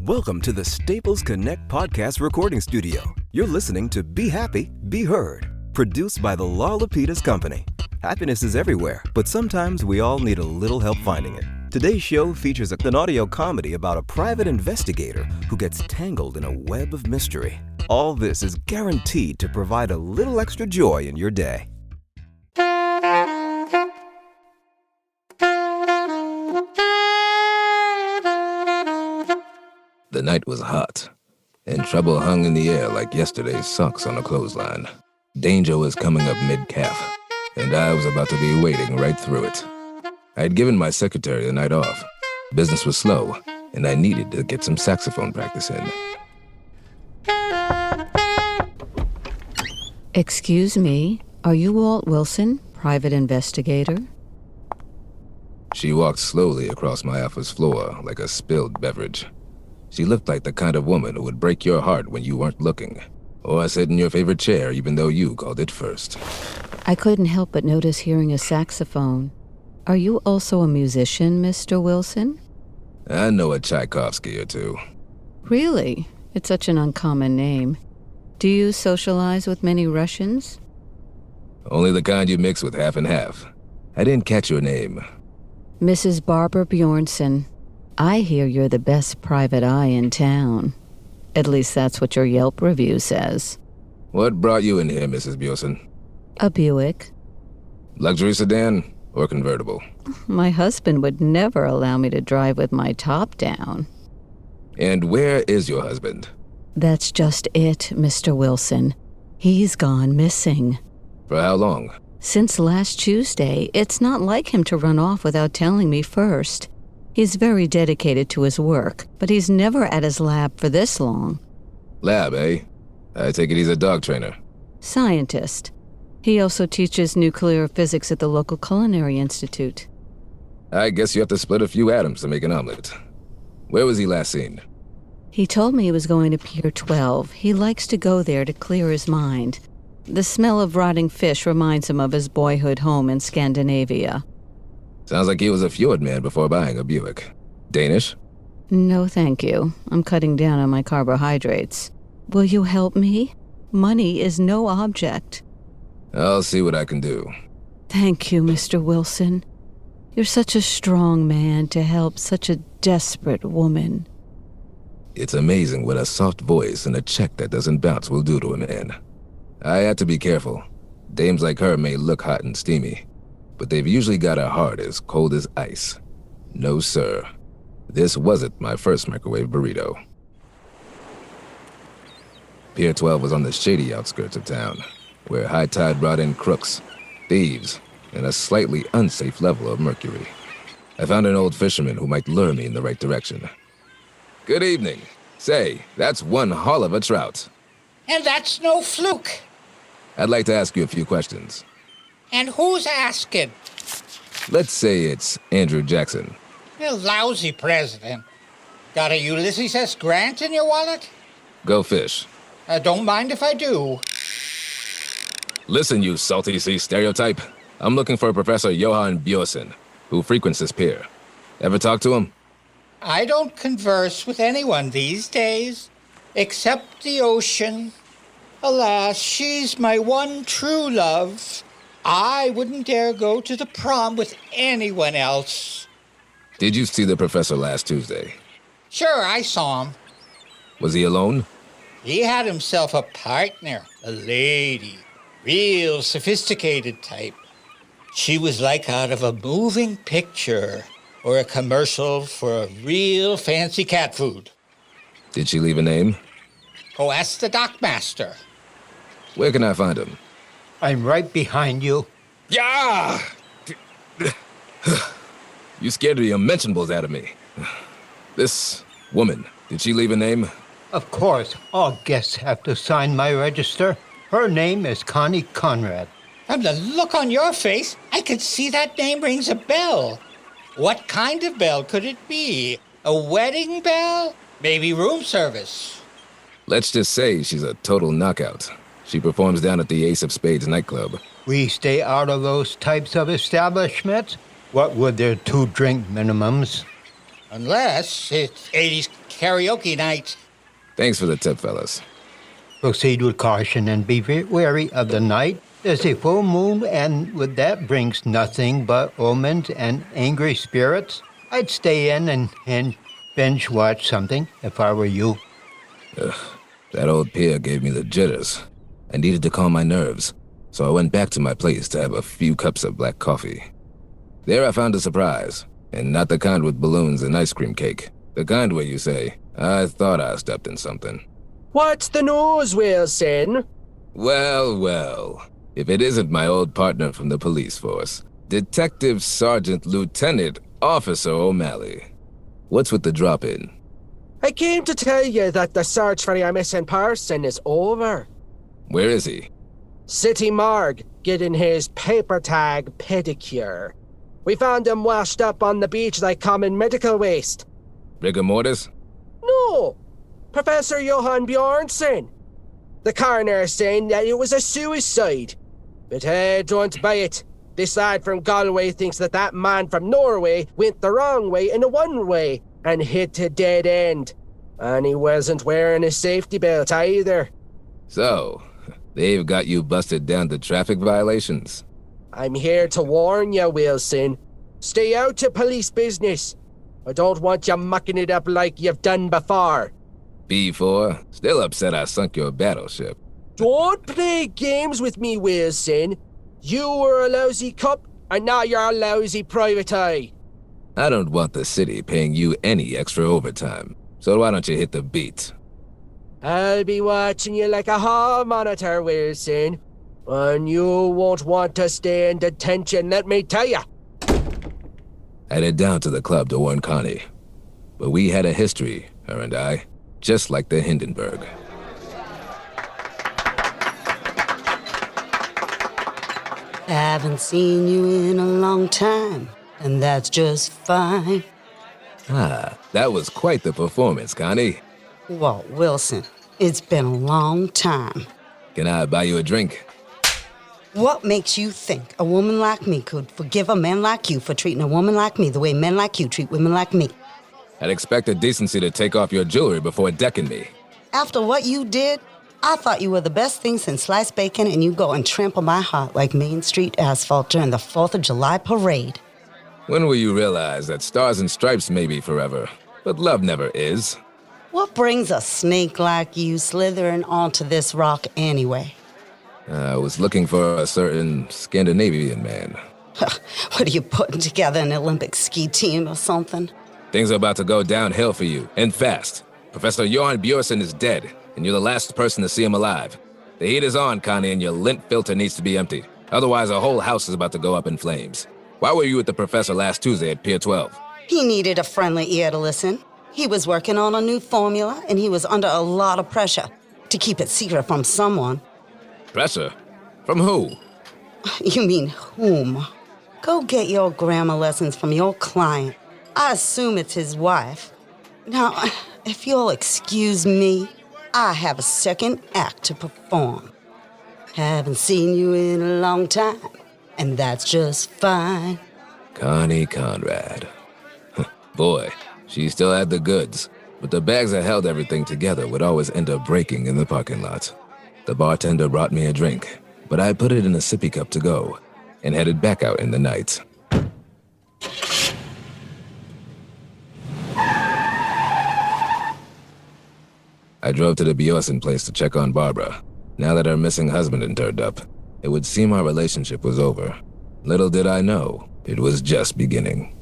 Welcome to the Staples Connect podcast recording studio. You're listening to Be Happy, Be Heard, produced by the Lau Lapides Company. Happiness is everywhere, but sometimes we all need a little help finding it. Today's show features an audio comedy about a private investigator who gets tangled in a web of mystery. All this is guaranteed to provide a little extra joy in your day. The night was hot, and trouble hung in the air like yesterday's socks on a clothesline. Danger was coming up mid-calf, and I was about to be wading right through it. I had given my secretary the night off. Business was slow, and I needed to get some saxophone practice in. Excuse me, are you Walt Wilson, Private Investigator? She walked slowly across my office floor like a spilled beverage. She looked like the kind of woman who would break your heart when you weren't looking, or sit in your favorite chair even though you called it first. I couldn't help but notice hearing a saxophone. Are you also a musician, Mr. Wilson? I know a Tchaikovsky or two. Really? It's such an uncommon name. Do you socialize with many Russians? Only the kind you mix with half and half. I didn't catch your name. Mrs. Barbara Bjornson. I hear you're the best private eye in town. At least that's what your Yelp review says. What brought you in here, Mrs. Bjornson? A Buick. Luxury sedan or convertible? My husband would never allow me to drive with my top down. And where is your husband? That's just it, Mr. Wilson. He's gone missing. For how long? Since last Tuesday. It's not like him to run off without telling me first. He's very dedicated to his work, but he's never at his lab for this long. Lab, eh? I take it he's a dog trainer. Scientist. He also teaches nuclear physics at the local culinary institute. I guess you have to split a few atoms to make an omelet. Where was he last seen? He told me he was going to Pier 12. He likes to go there to clear his mind. The smell of rotting fish reminds him of his boyhood home in Scandinavia. Sounds like he was a fjord man before buying a Buick. Danish? No, thank you. I'm cutting down on my carbohydrates. Will you help me? Money is no object. I'll see what I can do. Thank you, Mr. Wilson. You're such a strong man to help such a desperate woman. It's amazing what a soft voice and a check that doesn't bounce will do to a man. I had to be careful. Dames like her may look hot and steamy, but they've usually got a heart as cold as ice. No, sir. This wasn't my first microwave burrito. Pier 12 was on the shady outskirts of town, where high tide brought in crooks, thieves, and a slightly unsafe level of mercury. I found an old fisherman who might lure me in the right direction. Good evening. Say, that's one hell of a trout. And that's no fluke. I'd like to ask you a few questions. And who's asking? Let's say it's Andrew Jackson. A lousy president. Got a Ulysses S. Grant in your wallet? Go fish. Don't mind if I do. Listen, you salty sea stereotype. I'm looking for Professor Johan Bjornson, who frequents this pier. Ever talk to him? I don't converse with anyone these days, except the ocean. Alas, she's my one true love. I wouldn't dare go to the prom with anyone else. Did you see the professor last Tuesday? Sure, I saw him. Was he alone? He had himself a partner, a lady, real sophisticated type. She was like out of a moving picture or a commercial for a real fancy cat food. Did she leave a name? Go ask the dockmaster. Where can I find him? I'm right behind you. Yeah! You scared the unmentionables out of me. This woman, did she leave a name? Of course, all guests have to sign my register. Her name is Connie Conrad. From the look on your face, I could see that name rings a bell. What kind of bell could it be? A wedding bell? Maybe room service. Let's just say she's a total knockout. She performs down at the Ace of Spades nightclub. We stay out of those types of establishments. What would their 2-drink minimums? Unless it's 80s karaoke night. Thanks for the tip, fellas. Proceed with caution and be very wary of the night. There's a full moon, and with that brings nothing but omens and angry spirits. I'd stay in and binge watch something if I were you. That old pier gave me the jitters. I needed to calm my nerves, so I went back to my place to have a few cups of black coffee. There I found a surprise, and not the kind with balloons and ice cream cake. The kind where you say, I thought I stepped in something. What's the news, Wilson? Well, if it isn't my old partner from the police force, Detective Sergeant Lieutenant Officer O'Malley. What's with the drop-in? I came to tell you that the search for your missing person is over. Where is he? City morgue, getting his paper tag pedicure. We found him washed up on the beach like common medical waste. Rigor mortis? No, Professor Johan Bjornsson. The coroner is saying that it was a suicide. But don't buy it. This lad from Galway thinks that man from Norway went the wrong way in a one-way and hit a dead end. And he wasn't wearing a safety belt either. So, they've got you busted down to traffic violations? I'm here to warn you, Wilson. Stay out of police business. I don't want you mucking it up like you've done before. B4, still upset I sunk your battleship. Don't play games with me, Wilson. You were a lousy cop, and now you're a lousy private eye. I don't want the city paying you any extra overtime, so why don't you hit the beat? I'll be watching you like a hall monitor, Wilson. And you won't want to stay in detention, let me tell you. I headed down to the club to warn Connie. But we had a history, her and I, just like the Hindenburg. I haven't seen you in a long time, and that's just fine. That was quite the performance, Connie. Walt Wilson, it's been a long time. Can I buy you a drink? What makes you think a woman like me could forgive a man like you for treating a woman like me the way men like you treat women like me? I'd expect the decency to take off your jewelry before decking me. After what you did, I thought you were the best thing since sliced bacon, and you go and trample my heart like Main Street asphalt during the 4th of July parade. When will you realize that stars and stripes may be forever, but love never is? What brings a snake like you slithering onto this rock anyway? I was looking for a certain Scandinavian man. What are you putting together, an Olympic ski team or something? Things are about to go downhill for you, and fast. Professor Johan Bjornsson is dead, and you're the last person to see him alive. The heat is on, Connie, and your lint filter needs to be emptied. Otherwise, a whole house is about to go up in flames. Why were you with the professor last Tuesday at Pier 12? He needed a friendly ear to listen. He was working on a new formula, and he was under a lot of pressure to keep it secret from someone. Pressure? From who? You mean whom? Go get your grammar lessons from your client. I assume it's his wife. Now, if you'll excuse me, I have a second act to perform. Haven't seen you in a long time, and that's just fine. Connie Conrad. Boy, she still had the goods, but the bags that held everything together would always end up breaking in the parking lot. The bartender brought me a drink, but I put it in a sippy cup to go, and headed back out in the night. I drove to the Bjornsson place to check on Barbara. Now that her missing husband had turned up, it would seem our relationship was over. Little did I know, it was just beginning.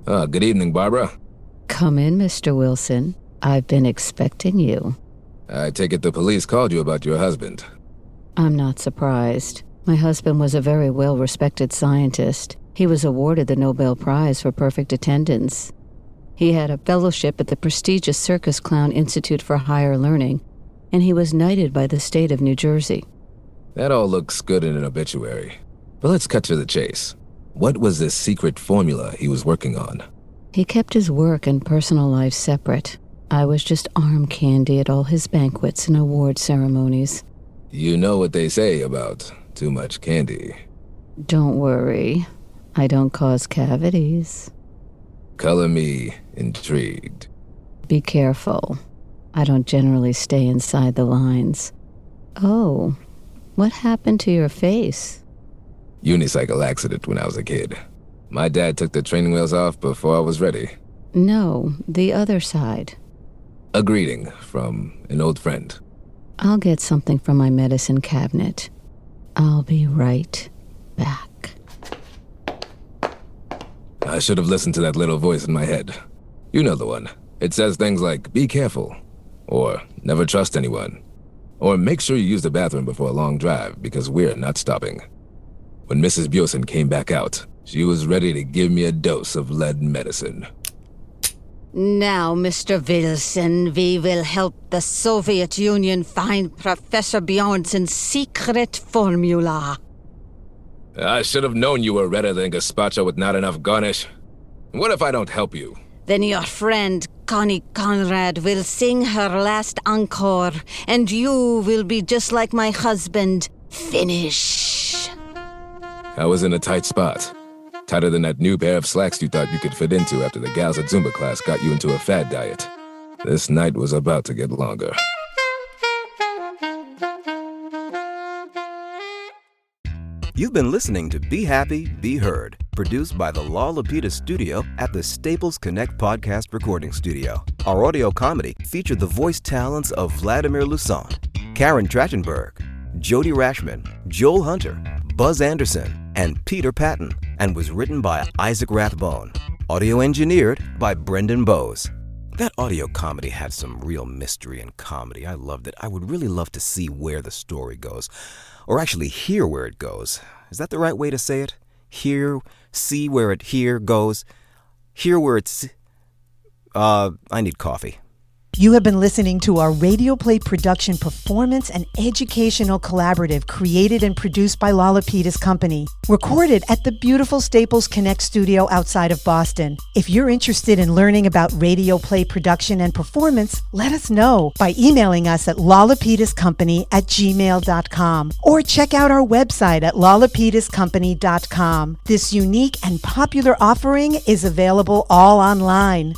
Good evening, Barbara. Come in, Mr. Wilson. I've been expecting you. I take it the police called you about your husband. I'm not surprised. My husband was a very well-respected scientist. He was awarded the Nobel Prize for perfect attendance. He had a fellowship at the prestigious Circus Clown Institute for Higher Learning, and he was knighted by the state of New Jersey. That all looks good in an obituary. But let's cut to the chase. What was this secret formula he was working on? He kept his work and personal life separate. I was just arm candy at all his banquets and award ceremonies. You know what they say about too much candy. Don't worry. I don't cause cavities. Color me intrigued. Be careful. I don't generally stay inside the lines. Oh, what happened to your face? Unicycle accident when I was a kid. My dad took the training wheels off before I was ready. No, the other side. A greeting from an old friend. I'll get something from my medicine cabinet. I'll be right back. I should have listened to that little voice in my head. You know the one. It says things like, be careful, or never trust anyone, or make sure you use the bathroom before a long drive because we're not stopping. When Mrs. Bjorsen came back out, she was ready to give me a dose of lead medicine. Now, Mr. Wilson, we will help the Soviet Union find Professor Bjornsen's secret formula. I should have known you were redder than gazpacho with not enough garnish. What if I don't help you? Then your friend, Connie Conrad, will sing her last encore, and you will be just like my husband. Finish. I was in a tight spot. Tighter than that new pair of slacks you thought you could fit into after the gals at Zumba class got you into a fad diet. This night was about to get longer. You've been listening to Be Happy, Be Heard, produced by the Lau Lapides studio at the Staples Connect podcast recording studio. Our audio comedy featured the voice talents of Vladimir Lusant, Karen Trachtenberg, Jody Rashman, Joel Hunter, Buzz Anderson, and Peter Patton, and was written by Isaac Rathbone. Audio engineered by Brendan Bowes. That audio comedy had some real mystery and comedy. I loved it. I would really love to see where the story goes. Or actually hear where it goes. Is that the right way to say it? Hear, see where it here goes. Hear where it's... I need coffee. You have been listening to our radio play production performance and educational collaborative created and produced by Lau Lapides Company, recorded at the beautiful Staples Connect studio outside of Boston. If you're interested in learning about radio play production and performance, let us know by emailing us at laulapidescompany@gmail.com or check out our website at laulapidescompany.com. This unique and popular offering is available all online.